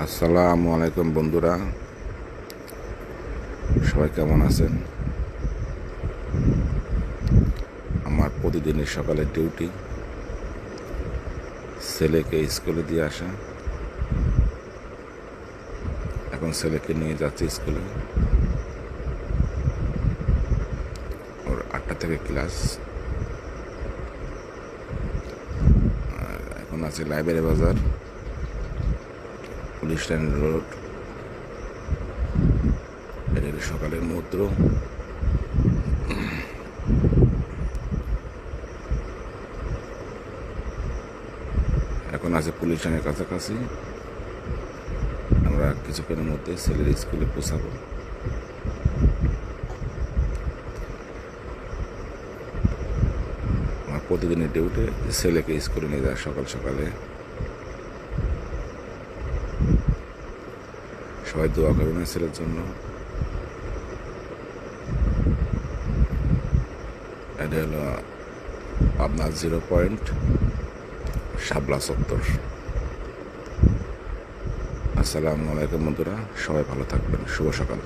আসসালামু আলাইকুম বন্ধুরা, সবাই কেমন আছেন? আমার প্রতিদিনের সকালে ডিউটি ছেলেকে স্কুলে দিয়ে আসা। এখন ছেলেকে নিয়ে যাচ্ছি স্কুলে। ওর 8টা থেকে ক্লাস। আর এখন আছে লাইব্রেরি বাজার, পুলিশ লাইন রোড। এটা হলো সকালের মুহূর্ত। এখন আছে পুলিশ লাইনের কাছাকাছি। আমরা কিছুক্ষণের মধ্যে ছেলের স্কুলে পৌঁছাবো। আমার প্রতিদিনের ডিউটি ছেলেকে স্কুলে নিয়ে যাওয়া সকাল সকালে। সবাই দোয়া করবেন ছেলের জন্য। এটা হলো আপনার 0 পয়েন্ট শাপলা চত্বর। আসসালামু আলাইকুম বন্ধুরা, সবাই ভালো থাকবেন। শুভ সকাল।